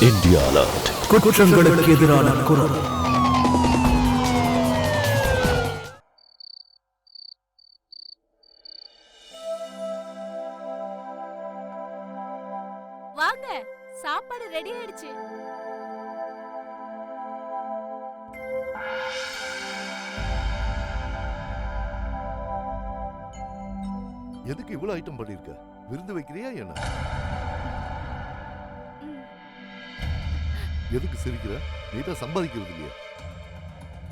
India alert. குற்றங்களுக்கு எதிரான குரல். வாங்க, சாப்பாடு ரெடி ஆயிடுச்சு. எதுக்கு இவ்வளவு ஐட்டம் பண்ணிருக்க? விருந்து வைக்கிறியா என்ன? எதுக்கு சிரிக்கிற? நீ தான் சம்பாதிக்கிறது இல்லையா?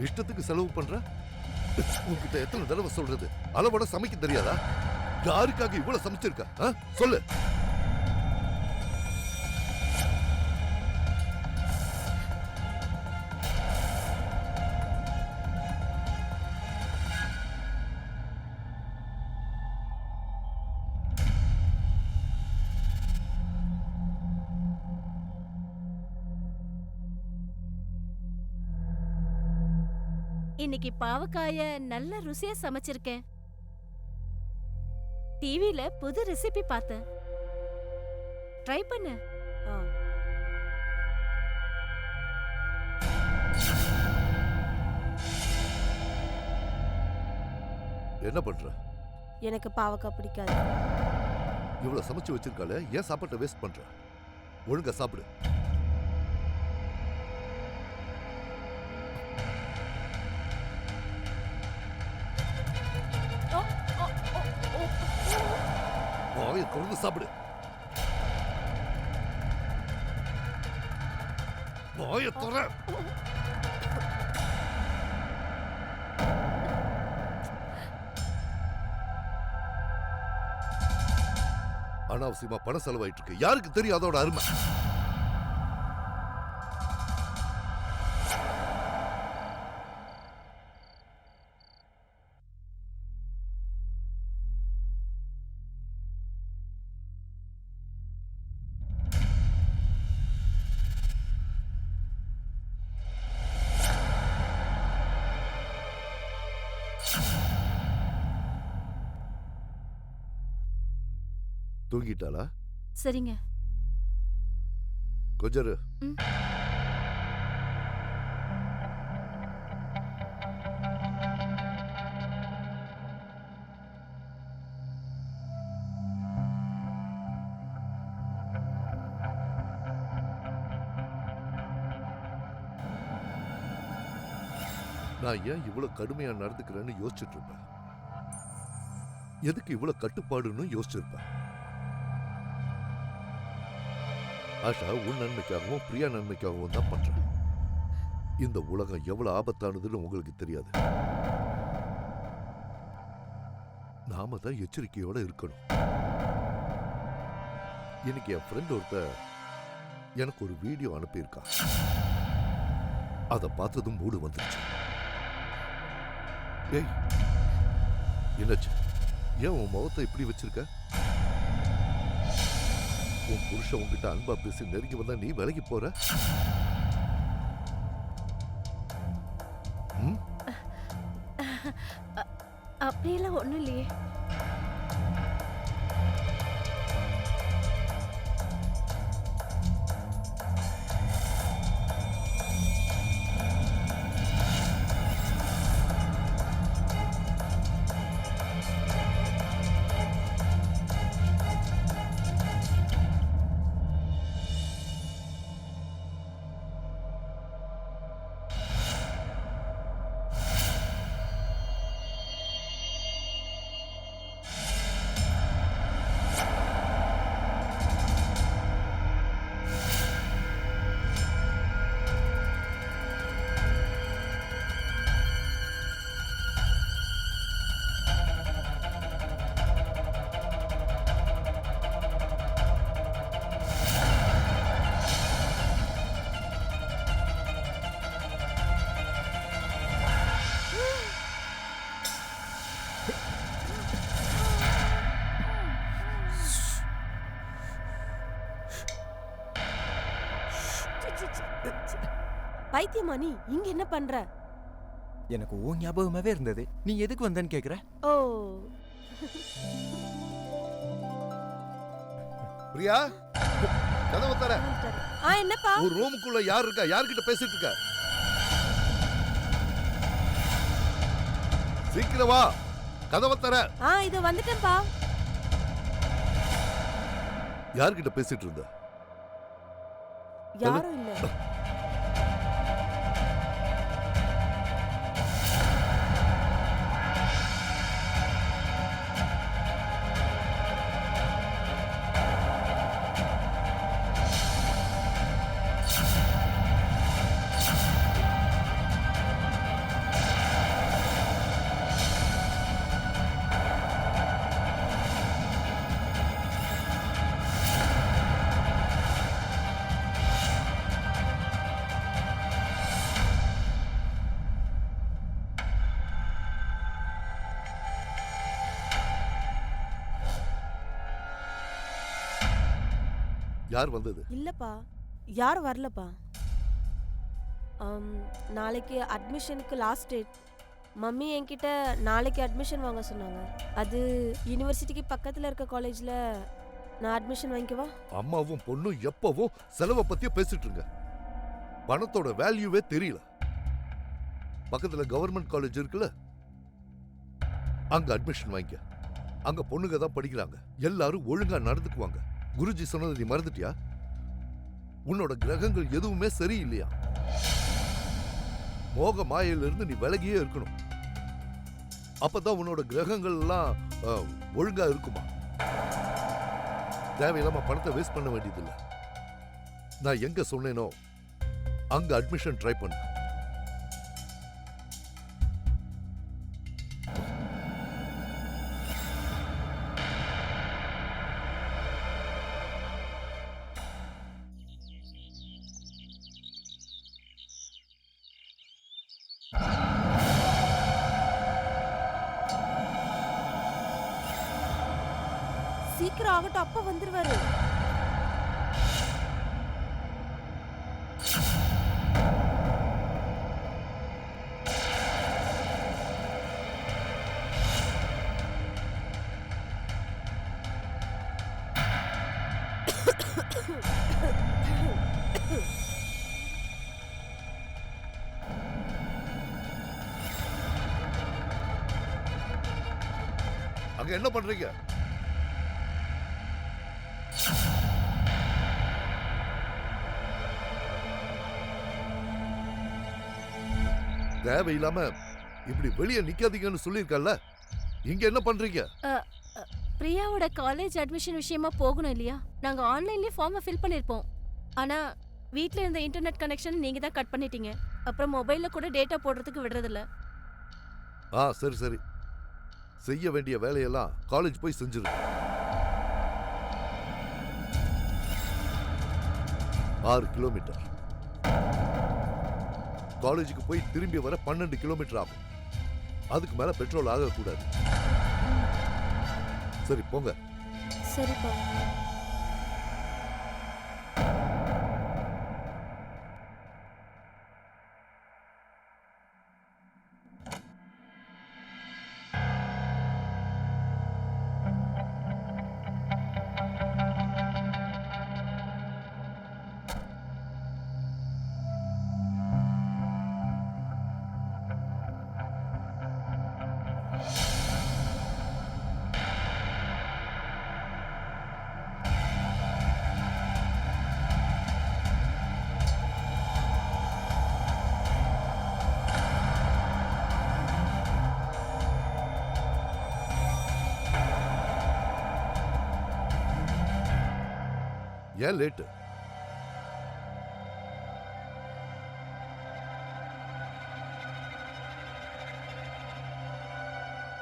இஷ்டத்துக்கு செலவு பண்ற? உன்கிட்ட எத்தனை தடவை சொல்றது? அளவோட சமைக்க தெரியாதா? யாருக்காக இவ்வளவு சமைச்சிருக்க? சொல்லு. இன்னைக்கு பாவக்காய நல்ல ருசியா சமைச்சிருக்கேன். டிவில புது ரெசிபி பார்த்தேன். ட்ரை பண்ணு. என்ன பண்ற? எனக்கு பாவக்காய் பிடிக்காது. இவ்வளவு சமைச்சு வச்சிருக்கால, ஏன் சாப்பாட்டை வேஸ்ட் பண்ற? ஒழுங்கா சாப்பிடு. வாயை திறந்து சாப்பிடு. வாயை திற. அனாவசியமா பணம் செலவாயிட்டு இருக்கு. யாருக்கு தெரியும் அதோட அருமை? தூங்கிட்டாளா? சரிங்க. கொஞ்சம் இரு. நான் ஏன் இவ்வளவு கடுமையா நடந்துக்கிறேன்னு யோசிச்சுட்டு இருப்பேன். எதுக்கு இவ்வளவு கட்டுப்பாடுன்னு யோசிச்சிருப்பேன். ஆஷா உன் நன்மைக்காகவும் பிரியா நன்மைக்காகவும் தான் பண்றேன். இந்த உலகம் எவ்வளவு ஆபத்தானதுன்னு உங்களுக்கு தெரியாது. நாம தான் எச்சரிக்கையோட இருக்கணும். இன்னைக்கு என் ஃப்ரெண்ட் ஒருத்தர் எனக்கு ஒரு வீடியோ அனுப்பியிருக்கான். அதை பார்த்ததும் மூடு வந்துருச்சு. ஏய், என்னாச்சு? ஏன் உன் முகத்தை இப்படி வச்சிருக்க? உன் புருஷன் உன்கிட்ட அன்பா பேசி நெருங்கி வந்தா நீ விலகி போற? அப்படியெல்லாம் ஒண்ணும் இல்லையே. பைத்தியமா நீ இங்க என்ன பண்ற? எனக்கு ஓ ஞாபகமாவே இருந்தது. நீ எதுக்கு வந்தன்னு கேக்குற? ஓ பிரியா கதவை தர. என்னப்பா? ஒரு ரூமுக்குள்ள யார் இருக்கா? யார்கிட்ட பேசிட்டு இருக்க? சீக்கிரம் வா, கதவை தர. இது வந்துட்டேன்ப்பா. யார்கிட்ட பேசிட்டு இருந்த? யாரும் இல்ல. யார் வந்தது? இல்லப்பா, யாரும் வரலப்பா. நாளைக்கு அட்மிஷனுக்கு லாஸ்ட் டேட். மம்மி என்கிட்ட நாளைக்கு அட்மிஷன் வாங்க சொன்னாங்க. அது யூனிவர்சிட்டிக்கு பக்கத்துல இருக்க காலேஜ்ல நான் அட்மிஷன் வாங்கிக்கவா? அம்மாவும் பொண்ணும் எப்பவும் செலவை பத்தியே பேசிட்டு இருங்க. பணத்தோட வேல்யூவே தெரியல. பக்கத்துல கவர்மெண்ட் காலேஜ் இருக்குல்ல, அங்க அட்மிஷன் வாங்கிக்க. அங்க பொண்ணுங்க தான் படிக்கிறாங்க. எல்லாரும் ஒழுங்கா நடந்துக்குவாங்க. குருஜி சொன்னதை நீ மறந்துட்டியா? உன்னோட கிரகங்கள் எதுவுமே சரியில்லையா? மோக மாயிலிருந்து நீ விலகியே இருக்கணும். அப்பதான் உன்னோட கிரகங்கள் எல்லாம் ஒழுங்கா இருக்குமா. தேவையில்லாம பணத்தை வேஸ்ட் பண்ண வேண்டியதில்லை. நான் எங்க சொன்னேனோ அங்க அட்மிஷன் ட்ரை பண்ணு. சீக்கிரம் ஆகட்டும், அப்பா வந்துருவாரு. அங்க என்ன பண்றீங்க? தேவையில்லாம இப்படி வெளியே நிக்காதீங்கன்னு சொல்லியிருக்கல. இங்க என்ன பண்றீங்க? பிரியாவோட காலேஜ் அட்மிஷன் விஷயமா போகணும் இல்லையா? நாங்க ஆன்லைன்லயே ஃபார்மை ஃபில் பண்ணிருப்போம். ஆனா வீட்ல இருந்த இன்டர்நெட் கனெக்ஷன் நீங்க தான் கட் பண்ணிட்டீங்க. அப்புறம் மொபைல்ல கூட டேட்டா போடுறதுக்கு விடுறதில்ல. சரி சரி, செய்ய வேண்டிய வேலையெல்லாம் காலேஜ் போய் செஞ்சிரு. 6 கிலோமீட்டர். காலேஜுக்கு போய் திரும்பி வர 12 கிலோமீட்டர் ஆகும். அதுக்கு மேல பெட்ரோல் ஆகக்கூடாது. சரி போங்க. சரிப்பா. ஏன் லேட்டு?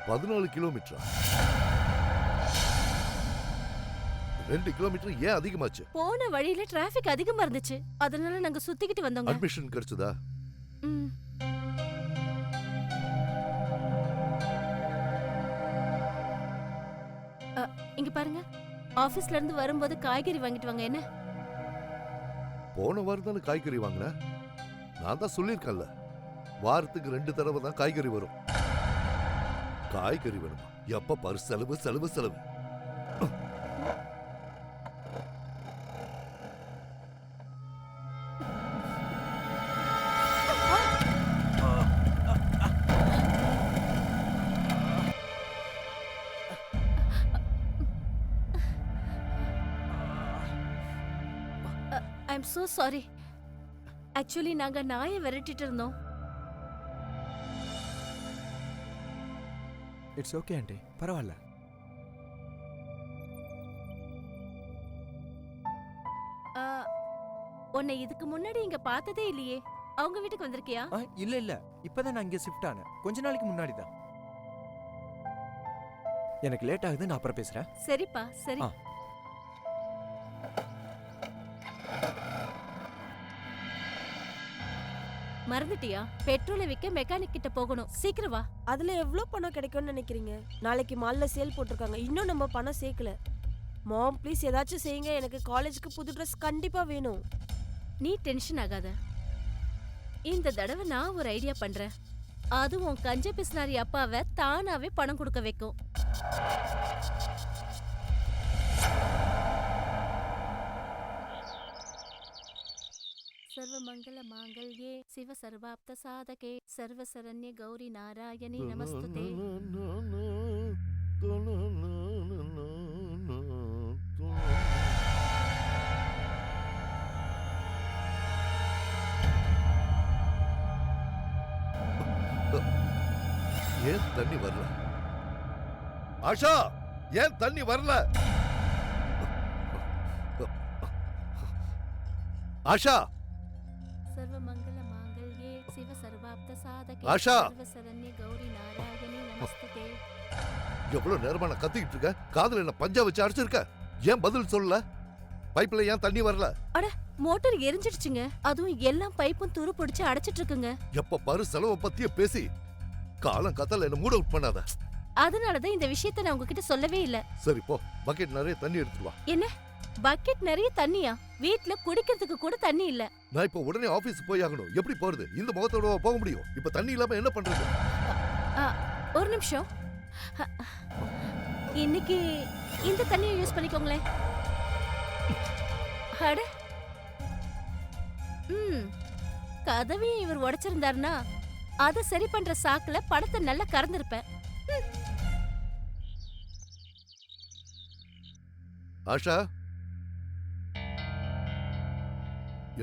பதினாலு கிலோமீட்டர். 2 கிலோமீட்டர் ஏன் அதிகமாச்சு? போன வழியில டிராபிக் அதிகமா இருந்துச்சு. அதனால நாங்க சுத்திக்கிட்டு வந்தோங்க. அட்மிஷன் கிடைச்சதா? இங்க பாருங்க, ஆபீஸ்ல இருந்து வரும்போது காய்கறி வாங்கிட்டு வாங்க. என்ன? போன வாரம் தானே காய்கறி வாங்கின. நான் தான் சொல்லியிருக்கேன்ல, வாரத்துக்கு 2 தடவை தான் காய்கறி வரும். காய்கறி வேணுமா? எப்ப பாரு செலவு செலவு செலவு. I am so sorry. Actually நாங்க நாயை விரட்டிட்டு இருந்தோம். இட்ஸ் ஓகே ஆண்டி, பரவாயில்ல. உன்னை இதுக்கு முன்னாடி இங்க பார்த்ததே இல்லையே. அவங்க வீட்டுக்கு வந்திருக்கியா? இல்ல இல்ல, இப்பதான் நான் இங்க ஷிஃப்ட் ஆனேன். கொஞ்ச நாளைக்கு முன்னாடி தான். எனக்கு லேட் ஆகுது, நான் அப்புறம் பேசுறேன். சரிப்பா, சரி. மறந்துட்டியா? பெட்ரோலை விற்க மெக்கானிக் கிட்ட போகணும். சீக்கிரம் வா. அதுல எவ்வளவு பணம் கிடைக்கும்னு நினைக்கிறீங்க? நாளைக்கு மால்ல சேல் போட்டிருக்காங்க, இன்னும் நம்ம பணம் சேர்க்கல. மாம் ப்ளீஸ் ஏதாச்சும் செய்யுங்க, எனக்கு காலேஜுக்கு புது ட்ரெஸ் கண்டிப்பா வேணும். நீ டென்ஷன் ஆகாத. இந்த தடவை நான் ஒரு ஐடியா பண்றேன். அது உன் கஞ்ச பிஸ்னாரி அப்பாவை தானாவே பணம் கொடுக்க வைக்கும். சர்வமங்கல மாங்கல்யே சிவ சர்வாப்த சாதகே சர்வ சரண்ய கௌரி நாராயணி நமஸ்துதே. ஏன் தண்ணி வரல? ஆஷா, ஏன் தண்ணி வரல? ஆஷா, சர்வமங்கல மாங்கல்யே சிவ சர்வாப்த சாதகே ஆஷா. சர்வ சரண்ய கௌரி நாராயணி நமஸ்துதே. எவ்வளவு நேரமா நான் கத்திக்கிட்டு இருக்க? காதுல என்ன பஞ்சா வச்சு அடிச்சிருக்க? ஏன் பதில் சொல்லல? பைப்ல ஏன் தண்ணி வரல? அட, மோட்டார் எரிஞ்சிடுச்சுங்க. அதுவும் எல்லா பைப்பும் துரு பிடிச்சு அடைச்சிட்டு இருக்குங்க. எப்ப பாரு செலவை பத்தியே பேசி காலம் கத்தல என்ன மூட் அவுட் பண்ணாத. அதனாலதான் இந்த விஷயத்தை நான் உங்ககிட்ட சொல்லவே இல்ல. சரி போ, பக்கெட் நிறைய தண்ணி எடுத்துட்டு வா. என்ன பக்கெட் நிறைய தண்ணியா? வீட்ல குடிக்கிறதுக்கு கூட தண்ணி இல்ல. நான் இப்ப உடனே ஆபீஸ் போய் ஆகணும். எப்படி போறது? இந்த முகத்தோட போக முடியும்? இப்ப தண்ணி இல்லாம என்ன பண்றது? ஒரு நிமிஷம். இன்னைக்கு இந்த தண்ணியை யூஸ் பண்ணிக்கோங்களேன். அட, கதவையும் இவர் உடைச்சிருந்தாருன்னா அதை சரி பண்ற சாக்குல பணத்தை நல்லா கறந்திருப்பேன். ஆஷா,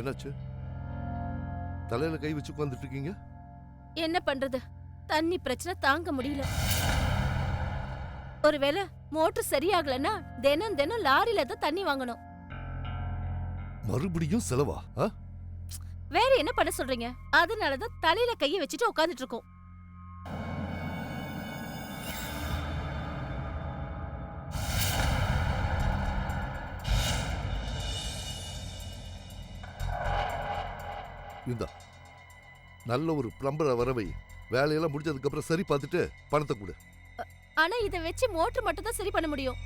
என்னாச்சு? தலையில கை வச்சு உட்கார்ந்துட்டு இருக்கீங்க? என்ன பண்றது, தண்ணி பிரச்சனை தாங்க முடியல. ஒருவேளை மோட்டர் சரியாகலன்னா தினம் தினம் லாரியில தான் தண்ணி வாங்கணும். மறுபடியும் செலவா? வேற என்ன பண்ண சொல்றீங்க? அதனாலதான் தலையில கைய வச்சுட்டு உட்கார்ந்துட்டு இருக்கோம். இந்த நல்ல ஒரு பிளம்பரை வரவை, வேலையெல்லாம் முடிஞ்சதுக்கு அப்புறம் சரி பார்த்துட்டு பணத்தை கொடு. ஆனா இத வச்சு மோட்டர் மட்டும் தான் சரி பண்ண முடியும்.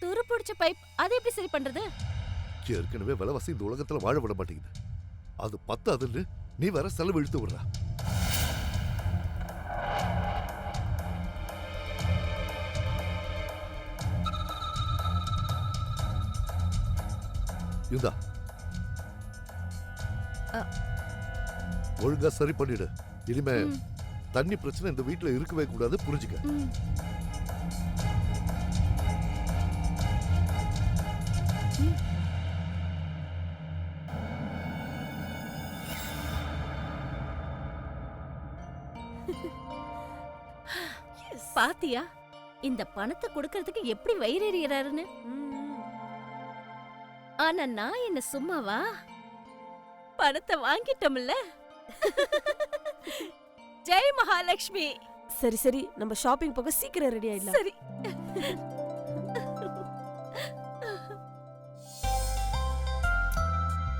துரு பிடிச்ச பைப் அதை எப்படி சரி பண்றது? ஏற்கனவே விலைவாசி இந்த உலகத்துல வாழ விட மாட்டேங்குது. அது பத்தாதுன்னு நீ வேற செலவு இழுத்து விடுற. இந்தா, ஒழுங்கா சரி பண்ணிடு. இனிமே தண்ணி பிரச்சனை இந்த வீட்டுல இருக்கவே கூடாது, புரிஞ்சுக்க. பாத்தியா, இந்த பணத்தை கொடுக்கறதுக்கு எப்படி வயிறெறியறாருன்னு. ஆனா நான் என்ன சும்மாவா? பணத்தை வாங்கிட்டோம்ல. ஜெய் மகாலட்சுமி. சரி சரி, நம்ம ஷாப்பிங் போக சீக்கிரம் ரெடி ஆயிடலாம். சரி.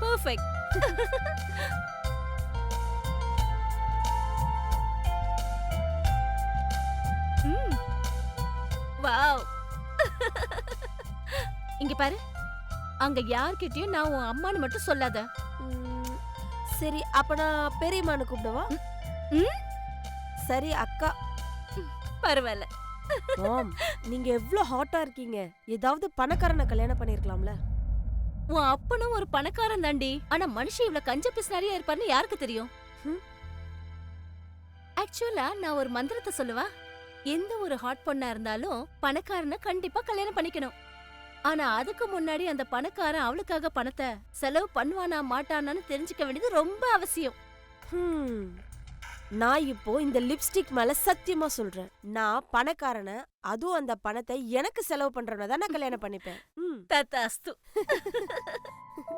பெர்ஃபெக்ட். வாவ். இங்க பாரு, அங்க யார்கிட்டயும் நான் உன் அம்மான்னு மட்டும் சொல்லாத. சரி, அப்ப நான் பெரியம்மான்னு கூப்பிடவா? சரி அக்கா. பரவாயில்ல. மாம், நீங்க எவ்ளோ ஹாட்டா இருக்கீங்க. ஏதாவது பணக்காரனை கல்யாணம் பண்ணிருக்கலாம்ல. உன் அப்பனும் ஒரு பணக்காரன் தாண்டி. ஆனா மனுஷன் இவ்வளவு கஞ்ச பிஸ்னாரியா இருப்பாருன்னு யாருக்கு தெரியும்? ஆக்சுவலா நான் ஒரு மந்திரத்தை சொல்லுவா. எந்த ஒரு ஹாட் பொண்ணா இருந்தாலும் பணக்காரனை கண்டிப்பா கல்யாணம் பண்ணிக்கணும். ஆனா அதுக்கு முன்னாடி அந்த பணக்காரன் அவளுக்காக பணத்தை செலவு பண்ணுவானா மாட்டானான்னு தெரிஞ்சுக்க வேண்டியது ரொம்ப அவசியம். ஹம். நான் இப்போ இந்த லிப்ஸ்டிக் மேல சத்தியமா சொல்றேன், நான் பணக்காரனை அதுவும் அந்த பணத்தை எனக்கு செலவு பண்றவன தான் நான் கல்யாணம் பண்ணிப்பேன். தத்தாஸ்து.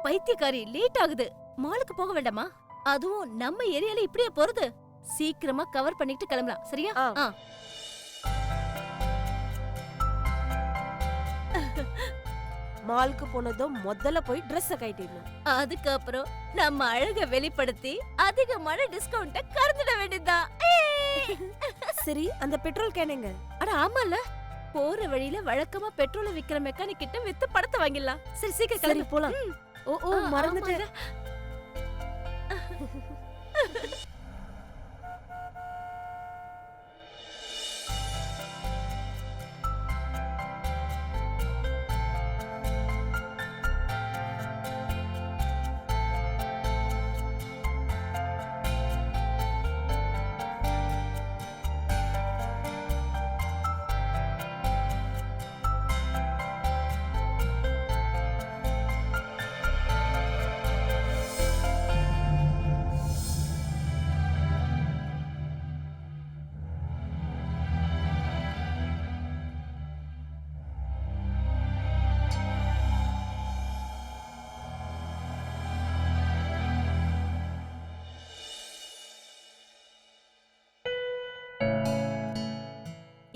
பைத்தியக்காரி, லேட் ஆகுது. மாலுக்கு போக வேண்டாமா? அதுவும் நம்ம ஏரியால இப்படியே போறது. சீக்கிரமா கவர் பண்ணிட்டு கிளம்பலாம், சரியா? ஆ. மாலுக்கு போனதும் முதல்ல போய் ட்ரெஸ்ஸ கட்டிடணும். அதுக்கப்புறம் நம்ம அழக வெளிப்படுத்தி அதிகமான டிஸ்கவுண்ட கறந்துட வேண்டியதுதான். சரி, அந்த பெட்ரோல் கேனுங்க. அட ஆமால, போற வழியில வழக்கமா பெட்ரோல் விக்கிற மெக்கானிக் கிட்ட வித்து படத்தை வாங்கிடலாம். சரி சீக்கிரம் சரி கிளம்பு. போலாம். ஓ மறந்துட்டேன்.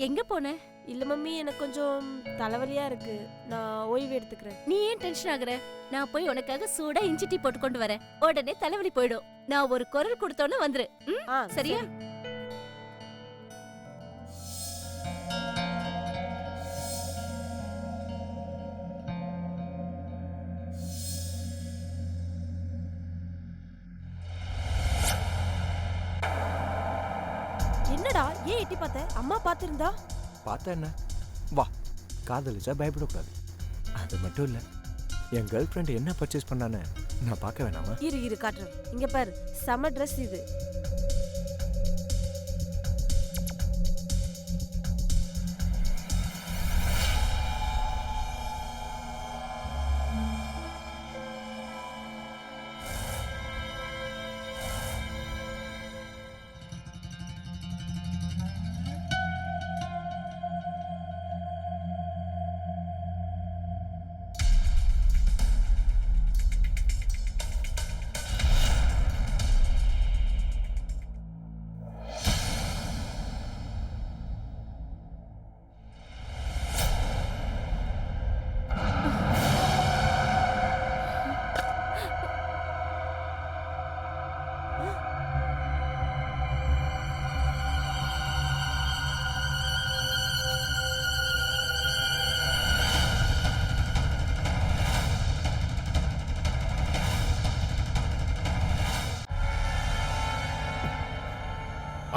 எங்க போன? இல்ல மம்மி, எனக்கு கொஞ்சம் தலைவலியா இருக்கு, நான் ஓய்வு எடுத்துக்கிறேன். நீ ஏன் டென்ஷன் ஆகுற? நான் போய் உனக்காக சூடா இஞ்சி டீ போட்டு கொண்டு வரேன். உடனே தலைவலி போயிடும். நான் ஒரு குரல் கொடுத்தோன்னு வந்துரு. சரியா? என்னடா ஏன் எட்டி பார்த்த? அம்மா பார்த்திருந்தா? பார்த்தா என்ன? வா, காதலிச்சா பயப்படக்கூடாது. அது மட்டும் இல்லை, என் கேர்ள் ஃப்ரெண்ட் என்ன பர்ச்சேஸ் பண்ணான்னு நான் பார்க்க வேணாமா? இரு காட்டுறேன். இங்க பாரு, செம ட்ரெஸ் இது.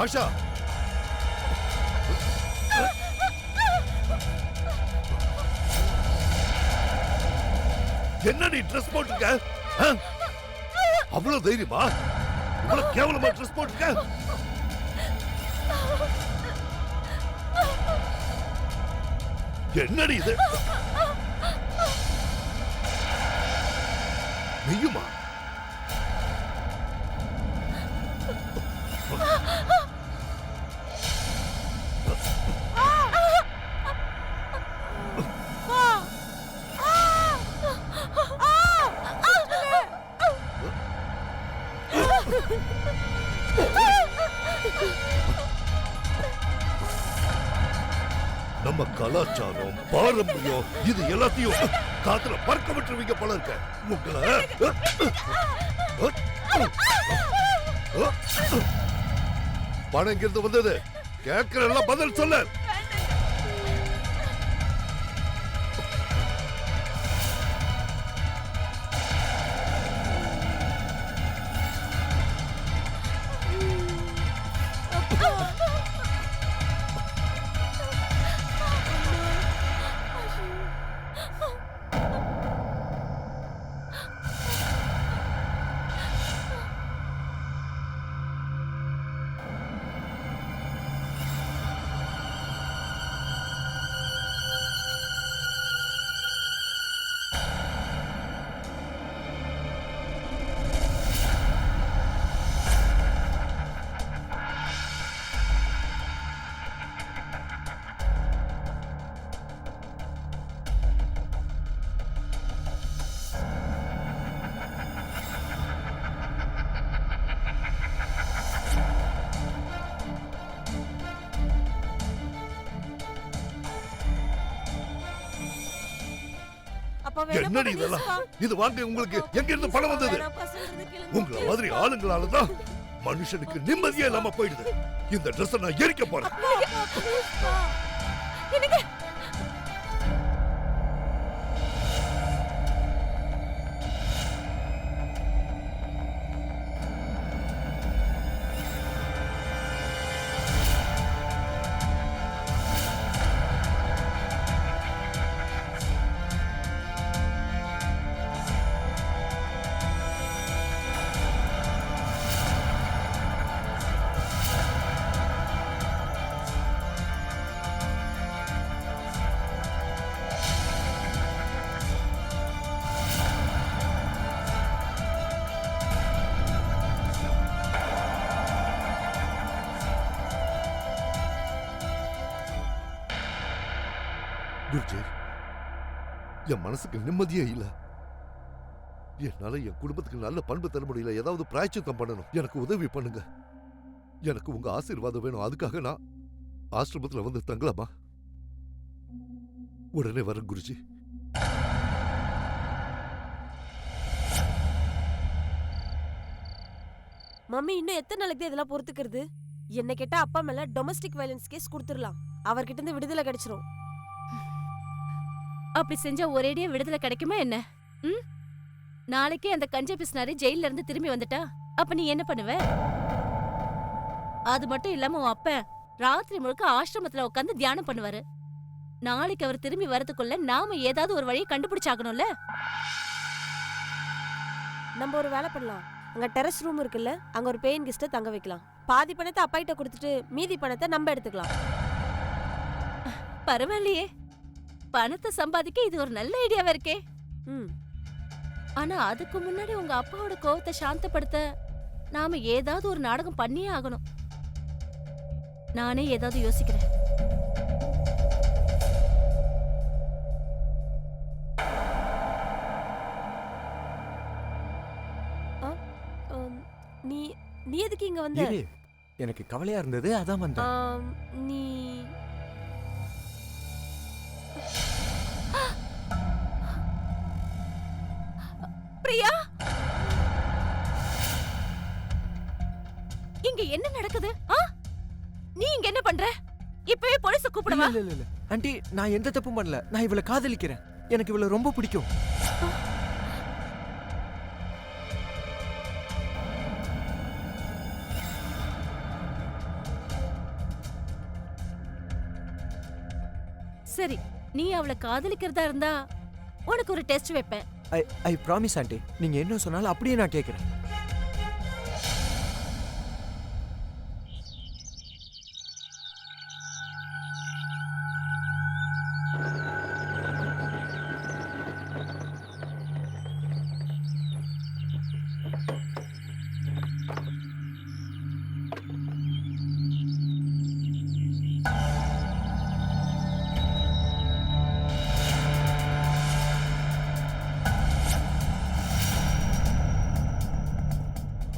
ஆஷா, என்ன நீ ட்ரெஸ் போட்டுக்க? அவ்வளவு தைரியமா? இவ்வளவு கேவலமா ட்ரெஸ் போட்டுக்க? என்னடி இது? நீயுமா? நம்ம கலாச்சாரம், பாரம்பரியம் இது எல்லாத்தையும் காத்துல பறக்க விட்டுருவீங்க போல இருக்க. உங்களை பணம் இங்கிருந்து வந்தது கேட்கிற பதில் சொல்ல. அப்பா என்னடி வேணாம் இதெல்லாம்? இது வாங்க உங்களுக்கு எங்க இருந்து பணம் வந்தது? உங்கள மாதிரி ஆளுங்களால தான் மனுஷனுக்கு நிம்மதியே இல்லாம போயிடுது. இந்த ட்ரெஸ் நான் எரிக்க போறேன். குருஜி, என் மனசுக்கு நிம்மதியே இல்ல. என்னால என் குடும்பத்துக்கு நல்ல பண்பு தர முடியல. ஏதாவது பிராயச்சித்தம் பண்ணணும். எனக்கு உதவி பண்ணுங்க. எனக்கு உங்க ஆசீர்வாதம் வேணும். அதுக்காக நான் ஆசிரமத்துல வந்து தங்கலாமா? உடனே வரேன் குருஜி. மம்மி இன்னும் எத்தனை நாளைக்கு தான் இதெல்லாம் பொறுத்துக்கிறது? என்ன கேட்டா அப்பா மேல டொமஸ்டிக் வயலன்ஸ் கேஸ் கொடுத்துடலாம். அவர்கிட்ட இருந்து விடுதலை கிடைச்சிரும். அப்படி செஞ்சா ஒரேடியா விடுதலை கிடைக்குமா என்ன? ம்? நாளைக்கே அந்த கஞ்ச பிஸ்னாரி ஜெயில இருந்து திரும்பி வந்துட்டா அப்ப நீ என்ன பண்ணுவ? அது மட்டும் இல்லாம உன் அப்ப ராத்திரி முழுக்க ஆசிரமத்துல உட்காந்து தியானம் பண்ணுவாரு. நாளைக்கு அவர் திரும்பி வரதுக்குள்ள நாம ஏதாவது ஒரு வழியை கண்டுபிடிச்சாகணும்ல. நம்ம ஒரு வேலை பண்ணலாம். அங்க டெரஸ் ரூம் இருக்குல்ல, அங்க ஒரு பேயின் கெஸ்ட தங்க வைக்கலாம். பாதி பணத்தை அப்பாயிட்ட கொடுத்துட்டு மீதி பணத்தை நம்ம எடுத்துக்கலாம். பரவாயில்லையே, பணத்தை சம்பாதிக்க இது ஒரு நல்ல ஐடியாவா இருக்கே. ம். ஆனா அதுக்கு முன்னாடி உங்க அப்பாவோட கோவத்தை சாந்தப்படுத்த நாம ஏதாவது ஒரு நாடகம் பண்ணியே ஆகணும். நானே ஏதாவது யோசிக்கிறேன். நீ நீ எதுக்கு இங்க வந்த? இரு, எனக்கு கவலையா இருந்தது, அதான் வந்தேன். நீ பிரியா, இங்க என்ன நடக்குது? நீ இங்க என்ன பண்ற? இப்பவே போலீஸ கூப்பிடவா? இல்ல இல்ல இல்ல ஆண்டி, நான் எந்த தப்பும் பண்ணல. நான் இவளை காதலிக்கிறேன். எனக்கு இவளை ரொம்ப பிடிக்கும். சரி, நீ அவளை காதலிக்கிறதா இருந்தா உனக்கு ஒரு டெஸ்ட் வைப்பேன். ஐ ப்ராமிஸ் ஆண்டி, நீங்க என்ன சொன்னாலும் அப்படியே நான் கேட்கிறேன்.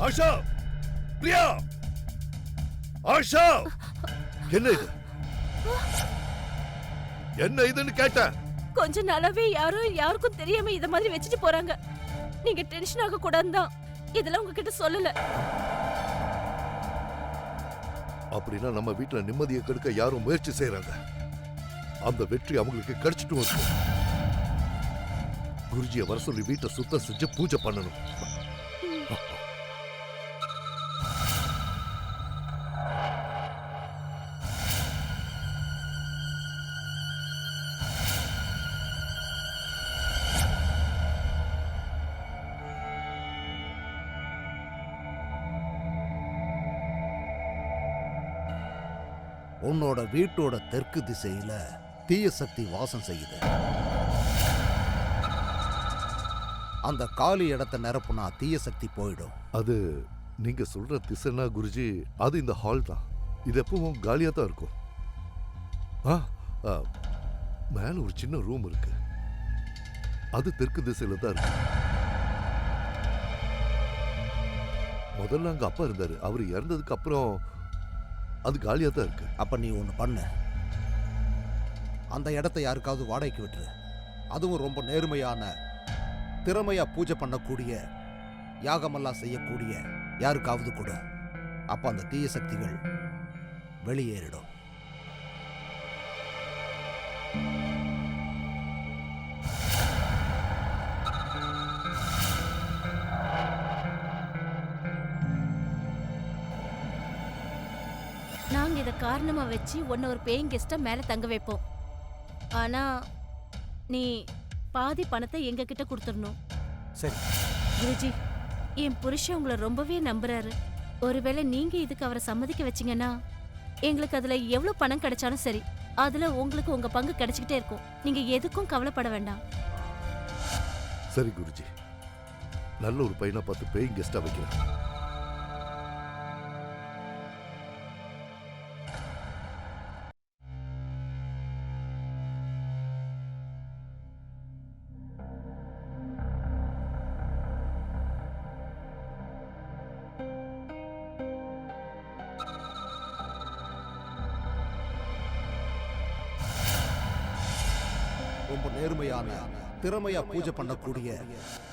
ஆஷா, பிரியா, ஆஷா, என்ன இது? என்ன இதுன்னு கேட்டேன். கொஞ்ச நாளாவே யாருக்கும் தெரியாம இத மாதிரி வச்சுட்டு போறாங்க. நீங்க டென்ஷன் ஆக கூடாதுதான் இதெல்லாம் உங்ககிட்ட சொல்லல. அப்படின்னா நம்ம வீட்டுல நிம்மதியை கெடுக்க யாரும் முயற்சி செய்யறாங்க. அந்த வெற்றி அவங்களுக்கு கிடைச்சிட்டு வந்து குருஜியை வர சொல்லி வீட்டை சுத்தம் செஞ்சு பூஜை பண்ணணும். உன்னோட வீட்டோட தெற்கு திசையில தீய சக்தி வாசம் செய்யுது. அந்த காலி இடத்தை நிரப்புனா தீய சக்தி போயிடும். அது நீங்க சொல்ற திசைனா குருஜி, அது இந்த ஹால் தான். இது எப்பவும் காலியா தான் இருக்கும். மேல ஒரு சின்ன ரூம் இருக்கு. அது தெற்கு திசையில தான் இருக்கு. முதல்ல அங்க அப்பா இருந்தாரு. அவர் இறந்ததுக்கு அப்புறம் அது காலியா தான் இருக்கு. அப்ப நீ ஒண்ணு பண்ணு, அந்த இடத்தை யாருக்காவது வாடகைக்கு விட்டுரு. அதுவும் ரொம்ப நேர்மையான, திறமையா பூஜை பண்ணக்கூடிய, யாகமெல்லாம் செய்யக்கூடிய யாருக்காவது கொடு. அப்ப அந்த தீய சக்திகள் வெளியேறிடும். நாங்க இத காரணமா வச்சு உன்னை ஒரு பேயிங் கெஸ்டா மேல தங்க வைப்போம். ஆனா நீ பாதி பணத்தை எங்க கிட்ட கொடுத்துடணும். சரி. குருஜி, என் புருஷன் உங்களை ரொம்பவே நம்புறாரு. ஒருவேளை நீங்க இதுக்கு அவரை சம்மதிக்க வச்சீங்கன்னா எங்களுக்கு அதுல எவ்வளவு பணம் கிடைச்சாலும் சரி, அதுல உங்களுக்கு உங்க பங்கு கிடைச்சிக்கிட்டே இருக்கும். நீங்க எதுக்கும் கவலைப்பட வேண்டாம். சரி குருஜி, நல்ல ஒரு பையனை பார்த்து பேயிங் கெஸ்டா வைக்கிறேன். ரொம்ப நேர்மையான, திறமையா பூஜை பண்ணக்கூடிய,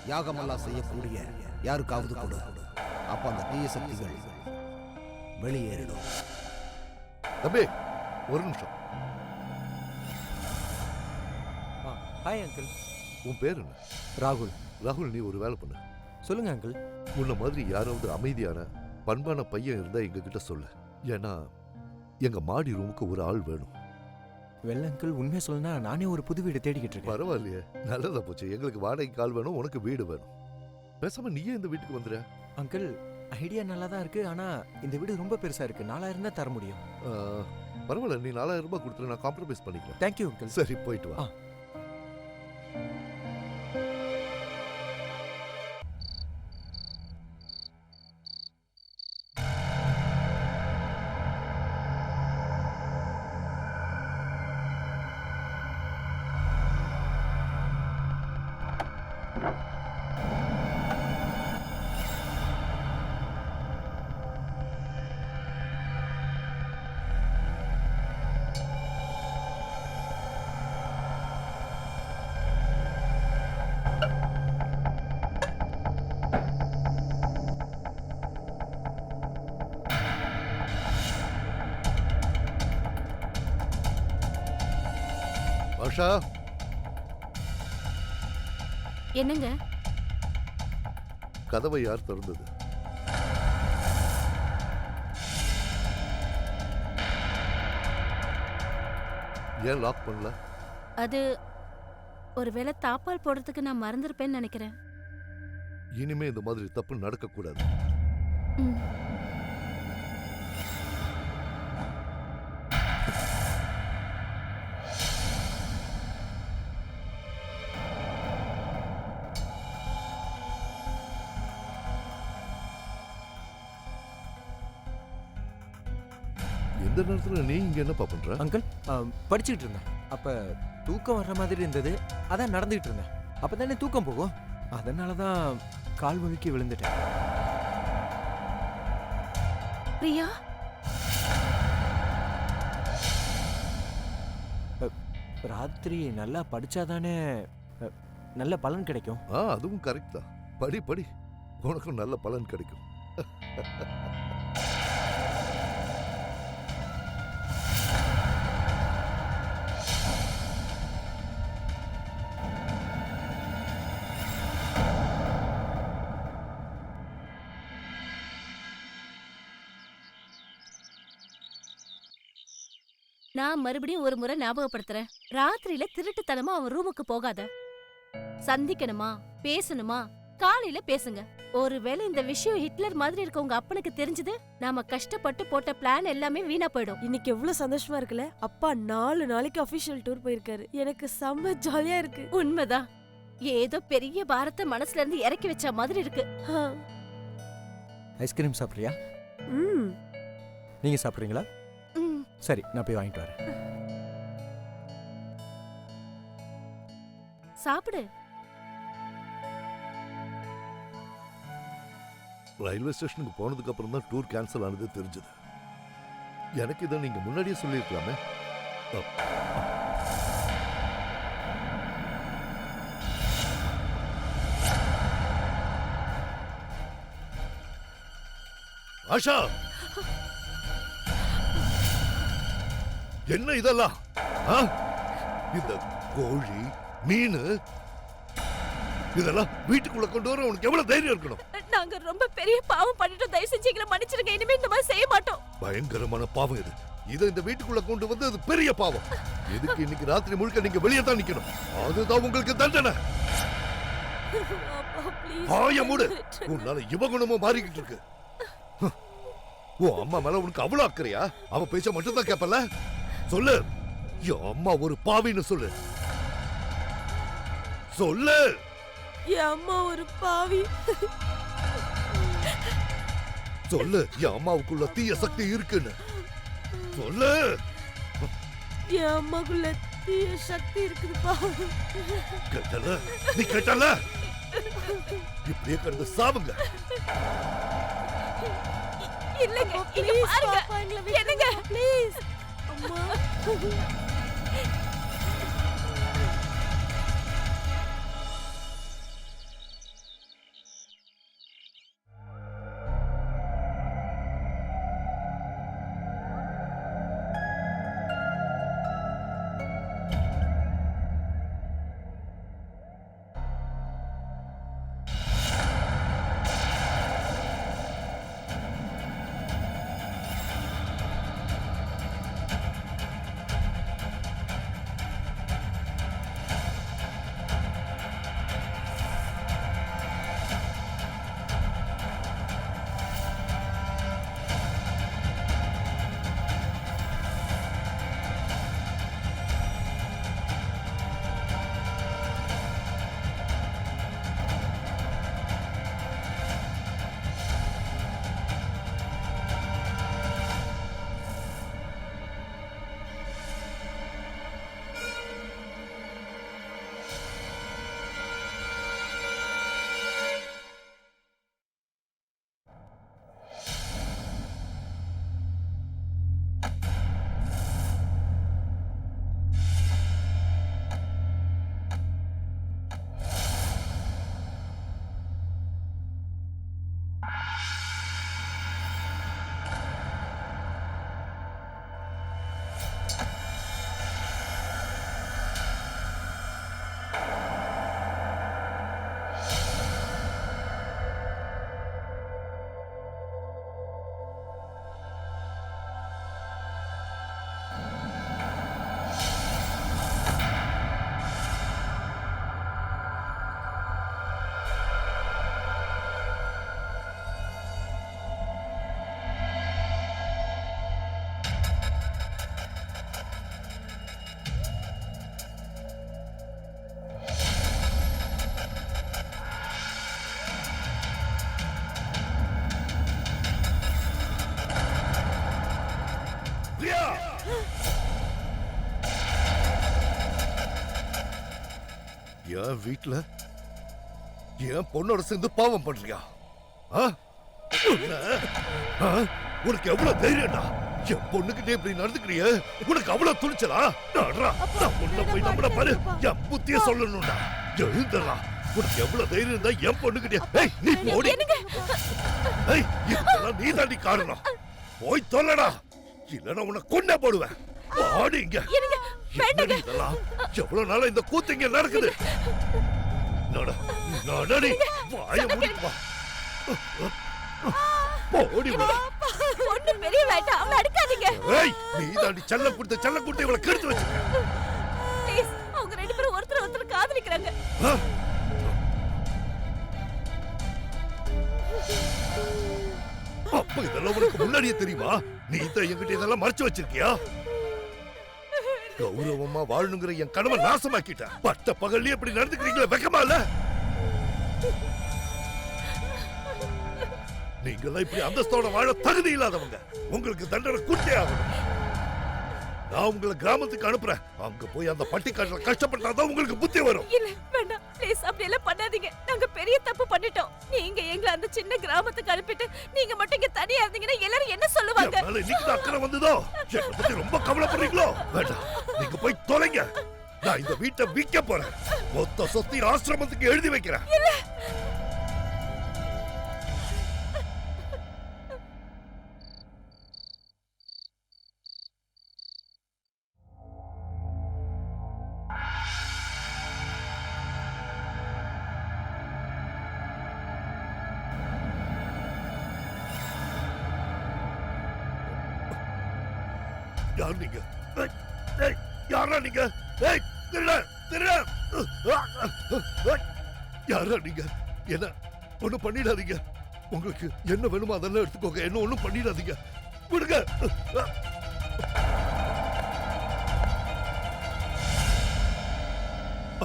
யாகமெல்லாம் செய்யக்கூடிய யாருக்காவது கொடு. அப்ப அந்த தீய சக்திகள் வெளியேறிடும். தம்பி, ஒரு நிமிஷம். Hi uncle. உன் பேர் என்ன? ராகுல். ராகுல், நீ ஒரு வேலை பண்ணு. சொல்லுங்க அங்கிள். உன்ன மாதிரி யாராவது அமைதியான பண்பான பையன் இருந்தா எங்க கிட்ட சொல்லு. ஏன்னா எங்க மாடி ரூமுக்கு ஒரு ஆள் வேணும். வெள்ள அங்கிள், உண்மையை சொல்லனா நானே ஒரு புது வீடு தேடிக்கிட்டு இருக்கேன். பரவாயில்லையே, நல்லதா போச்சு. எங்களுக்கு வாடகைக்கு ஆள் வேணும், உனக்கு வீடு வேணும். பேசாம நீயே இந்த வீட்டுக்கு வந்துடுற. அங்கிள், ஐடியா நல்லா தான் இருக்கு. ஆனா இந்த வீடு ரொம்ப பெருசா இருக்கு. 4000 தான் தர முடியும். பரவாயில்ல, நீ 4000 ரூபாய் கொடுத்துரு, நான் காம்ப்ரமைஸ் பண்ணிக்கிறேன். Thank you uncle. சரி, போயிட்டு வா. ஆஷா, என்னங்க? கதவை யார் திறந்தது? ஏன் லாக் பண்ணல? அது ஒருவேளை தாப்பால் போடுறதுக்கு நான் மறந்துருப்பேன்னு நினைக்கிறேன். இனிமே இந்த மாதிரி தப்பு நடக்க கூடாது. ம். எந்த நேரத்துல நீ இங்க என்னப்பா பண்ற? அங்கிள், படிச்சுக்கிட்டு இருந்தேன். அப்ப தூக்கம் வர்ற மாதிரி இருந்தது. அதான் நடந்துகிட்டு இருந்தேன். அப்பதானே தூக்கம் போகும். அதனால தான் கால் வழுக்கி விழுந்துட்டேன். பிரியா, ராத்திரி நல்லா படிச்சாதானே நல்ல பலன் கிடைக்கும். அதுவும் கரெக்ட் தான். படி படி, உனக்கும் நல்ல பலன் கிடைக்கும். நான் மறுபடியும் ஒரு முறை ஞாபகப்படுத்துறேன். ராத்திரியில திருட்டுத்தனமா அவன் ரூமுக்கு போகாத. சந்திக்கணுமா, பேசணுமா, காலையில பேசுங்க. ஒருவேளை இந்த விஷயம் ஹிட்லர் மாதிரி இருக்க உங்க அப்பனுக்கு தெரிஞ்சது, நாம கஷ்டப்பட்டு போட்ட பிளான் எல்லாமே வீணா போயிடும். இன்னைக்கு எவ்வளவு சந்தோஷமா இருக்குல்ல. அப்பா 4 நாளைக்கு அபிஷியல் டூர் போயிருக்காரு. எனக்கு செம்ம ஜாலியா இருக்கு. உண்மைதான். ஏதோ பெரிய பாரத்தை மனசுல இருந்து இறக்கி வச்ச மாதிரி இருக்கு. ஐஸ்கிரீம் சாப்பிட்றியா? ம். நீங்க சாப்பிட்றீங்களா? ம். சரி, நான் போய் வாங்கிட்டு வரேன். சாப்பிடு. ரயில்வே ஸ்டேஷனுக்கு போனதுக்கு அப்புறம் தான் டூர் கேன்சல் ஆனது தெரிஞ்சது. எனக்கு இதை நீங்க முன்னாடியே சொல்லியிருக்கலாமே. ஆஷா, என்ன இதெல்லாம்? ஆ? இந்த கோழி மீன் இதெல்லாம் வீட்டுக்குள்ள கொண்டு வர உனக்கு எவ்வளவு தைரியம் இருக்கணும்? நாங்க ரொம்ப பெரிய பாவம் பண்ணிட்டோம். தயவு செஞ்சு எங்களை மன்னிச்சிடுங்க. இனிமே இந்த மாதிரி செய்ய மாட்டோம். பயங்கரமான பாவம் இது. இதை இந்த வீட்டுக்குள்ள கொண்டு வந்து அது பெரிய பாவம். எதுக்கு இன்னைக்கு ராத்திரி முழுக்க நீங்க வெளியே தான் நிக்கணும்? அதுதான் உங்களுக்கு தண்டனை. அப்பா ப்ளீஸ். ஆய மூடு. உன்னால இவகுணமும் மாறிக்கிட்டு இருக்கு. உன் அம்மா மேல உனக்கு அவ்வளவு அக்கறையா? அவ பேச்ச மட்டும் தான் கேப்பல? சொல்லு, என் அம்மா ஒரு பாவின்னு சொல்லு. சொல்லு. என் அம்மா ஒரு பாவி. சொல்லு, என் அம்மாவுக்குள்ள தீய சக்தி இருக்குன்னு சொல்லு. என் அம்மாக்குள்ள தீய சக்தி இருக்குதுப்பா. கேட்டல? நீ கேட்டல? இப்படியே கடந்து சாவுங்க. இல்லங்க, இங்க ப்ளீஸ் பாருங்க. பாப்பா, எங்களை விட்டுருங்க. என்னங்க? ப்ளீஸ் அம்மா. என் வீட்டுல என் பொண்ணோட சேர்ந்து பாவம் பண்றியா? ஆ? ஆ? உனக்கு எவ்வளவு தைரியம்டா? என் பொண்ணுகிட்ட இப்படி நடந்துக்கிறிய? உனக்கு அவ்வளவு துணிச்சலா? நான் உன்ன போய் நம்மள பாரு, என் புத்திய சொல்லணும்டா. எழுந்தடா. உனக்கு எவ்வளவு தைரியம் தான் என் பொண்ணுகிட்ட? ஏய், நீ போடி. ஏய், இதெல்லாம் நீ தாண்டி காரணம். போய் தொல்லடா, இல்லைன்னா உன்னை கொன்னே போடுவேன். பாடி இங்க. என்னடி இதெல்லாம்? எவ்வளவு நாளா இந்த கூத்து இங்க நடக்குது? நடடி, வாய மூடிட்டு வா. போடி வா. பொண்ணு பெரிய வேட்டை, அவளை அடிக்காதீங்க. ஏய், நீ தாண்டி செல்ல கொடுத்து இவளை கெடுத்து வச்சிருக்க. ப்ளீஸ், அவங்க ரெண்டு பேரும் ஒருத்தர் காதலிக்கிறாங்க. அப்ப இதெல்லாம் உனக்கு முன்னாடியே தெரியுமா? நீ தான் என்கிட்ட இதெல்லாம் மறைச்சு வச்சிருக்கியா? கௌரவமா வாழணுங்கிற என் கனவை நாசமாக்கிட்ட. பட்ட பகல்லே இப்படி நடந்துக்கிறீங்களா? வெக்கமா இல்ல? நீங்கெல்லாம் இப்படி அந்தஸ்தோட வாழ தகுதி இல்லாதவங்க. உங்களுக்கு தண்டனை கொடுத்தே ஆகணும். நான் உங்களை கிராமத்துக்கு அனுப்புறேன். அங்க போய் அந்த பட்டிக்காட்டுல கஷ்டப்பட்டாதான் உங்களுக்கு புத்தி வரும். இல்ல, வேண்டாம் ப்ளீஸ், அப்படி எல்லாம் பண்ணாதீங்க. நாங்க பெரிய தப்பு பண்ணிட்டோம். நீங்க எங்களை அந்த சின்ன கிராமத்துக்கு அனுப்பிட்டு நீங்க மட்டும் இங்க தனியா இருந்தீங்கன்னா எல்லாரும் என்ன சொல்லுவாங்க? இன்னைக்கு அக்கறை வந்ததோ? என்னை பத்தி ரொம்ப கவலைப்படுறீங்களோ? வேண்டாம், நீங்க போய் தொலைங்க. நான் இந்த வீட்டை விற்க போறேன். மொத்த சொத்தி ஆசிரமத்துக்கு எழுதி வைக்கிறேன். யார் நீங்க? யாரா நீங்க? யாரா நீங்க? என்ன ஒண்ணும் பண்ணிடாதீங்க. உங்களுக்கு என்ன வேணுமோ அதெல்லாம் எடுத்துக்கோங்க. என்ன ஒண்ணும் பண்ணிடாதீங்க. விடுங்க.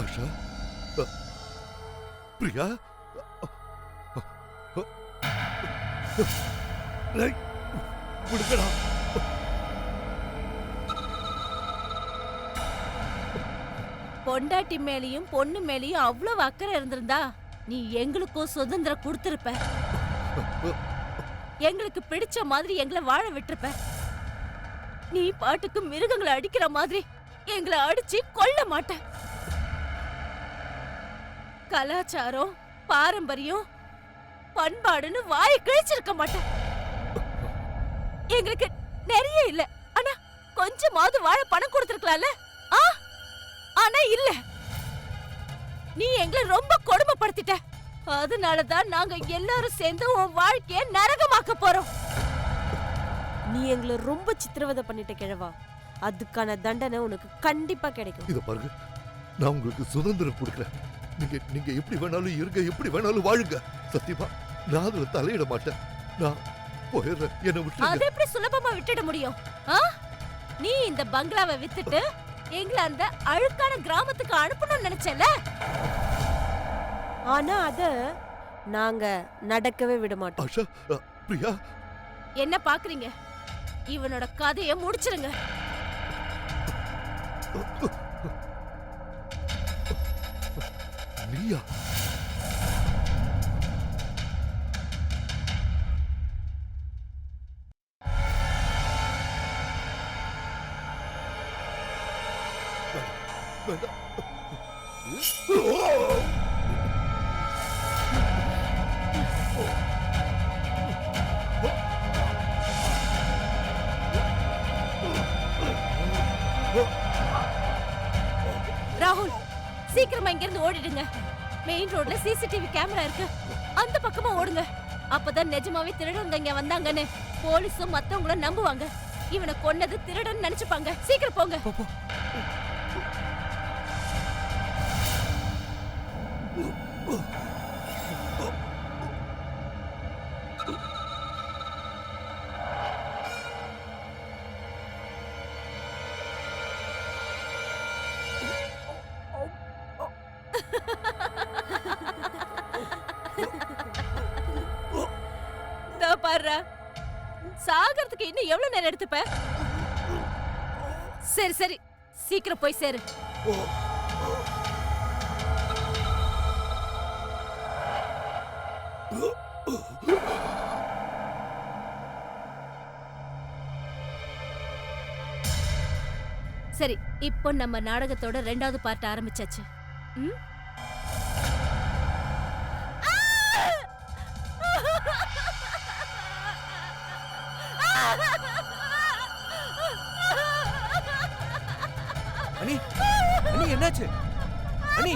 ஆஷா, பிரியா, விடுங்கடா. பொண்டாட்டி மேலயும் பொண்ணு மேலயும் அவ்வளவு அக்கறை இருந்திருந்தா நீ எங்களுக்கும் சுதந்திரம் கொடுத்திருப்ப. எங்களுக்கு பிடிச்ச மாதிரி எங்களை வாழ விட்டுருப்ப. நீ பாட்டுக்கு மிருகங்களை அடிக்கிற மாதிரி எங்களை அடிச்சு கொல்ல மாட்ட. கலாச்சாரம் பாரம்பரியம் பண்பாடுன்னு வாயை கிழிச்சிருக்க மாட்டேன். எங்களுக்கு நிறைய இல்ல, ஆனா கொஞ்சமாவது வாழ பணம் கொடுத்திருக்கலாம்ல. ஆனா இல்ல, நீ எங்களை ரொம்ப கொடுமைப்படுத்திட்ட. அதனாலதான் நாங்க எல்லாரும் சேர்ந்து உன் வாழ்க்கைய நரகமாக்க போறோம். நீ எங்களை ரொம்ப சித்திரவதை பண்ணிட்ட கிழவா. அதுக்கான தண்டனை உனக்கு கண்டிப்பா கிடைக்கும். இத பாருங்க, நான் உங்களுக்கு சுதந்திரம் கொடுக்கிறேன். நீங்க எப்படி வேணாலும் இருங்க, எப்படி வேணாலும் வாழுங்க. சத்தியமா நான் அதுல தலையிட மாட்டேன். நான் போயிடுறேன். என்ன விட்டு அதை எப்படி சுலபமா விட்டுட முடியும்? நீ இந்த பங்களாவை வித்துட்டு எங்களை அந்த அழுக்கான கிராமத்துக்கு அனுப்பணும்னு நினைச்சல. ஆனா அத நாங்க நடக்கவே விட மாட்டோம். ஆஷா, பிரியா, என்ன பாக்குறீங்க? இவனோட கதையை முடிச்சிருங்க. நீயா? ராகுல், சீக்கிரமா இங்க இருந்து ஓடிடுங்க. மெயின் ரோட்ல சிசிடிவி கேமரா இருக்கு, அந்த பக்கமா ஓடுங்க. அப்பதான் நிஜமாவே திருடங்க இங்க வந்தாங்கன்னு போலீஸும் மத்தவங்களும் நம்புவாங்க. இவனை கொன்னது திருடன் நினைச்சுப்பாங்க. சீக்கிரம் போங்க. பாரு, சாகறதுக்கு இன்னும் எவ்வளவு நேரம் எடுத்துப்ப? சரி சரி, சீக்கிரம் போய் சேரு. சரி, இப்போ நம்ம நாடகத்தோட 2வது பார்ட் ஆரம்பிச்சாச்சு. அனி, அனி என்னாச்சு? அனி,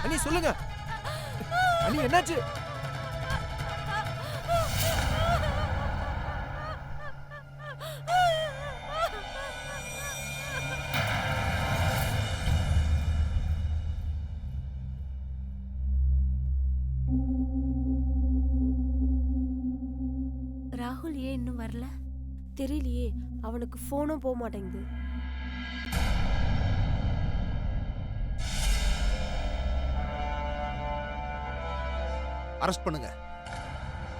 அனி சொல்லுங்க. அனி என்னாச்சு? ராகுல் ஏன் இன்னும் வரல? தெரியலையே, அவனுக்கு போனும் போக மாட்டேங்குது. அரெஸ்ட் பண்ணுங்க.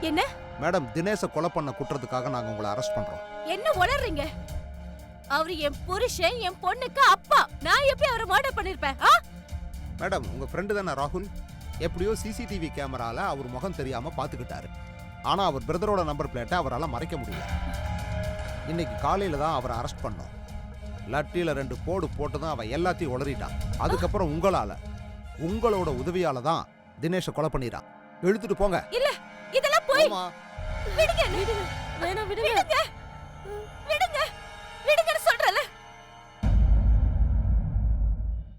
என்ன மேடம், தினேஷை கொலை பண்ண குற்றத்துக்காக நாங்க உங்களை அரெஸ்ட் பண்றோம். என்ன உளறீங்க? அவரு என் புருஷன், என் பொண்ணுக்கு அப்பா. நான் எப்படி அவரை மர்டர் பண்ணிருப்பேன்? மேடம், உங்க ஃப்ரெண்டு தானே ராகுல்? எப்படியோ சிசிடிவி கேமரால அவர் முகம் தெரியாம பாத்துக்கிட்டாரு. ஆனா அவர் பிரதரோட நம்பர் பிளேட்டை அவரால் மறைக்க முடியல. இன்னைக்கு காலையில தான் அவரை அரெஸ்ட் பண்ணோம். லட்டியில 2 போடு போட்டு தான் அவன் எல்லாத்தையும் உளறிட்டான். அதுக்கப்புறம் உங்களோட உதவியால தான் தினேஷை கொலை பண்ணிட்டான். எடுத்துட்டு போங்க. இல்ல, இதெல்லாம் போய். விடுங்க, வேணாம், விடுங்க. விடுங்க, விடுங்க, விடுங்க சொல்ல.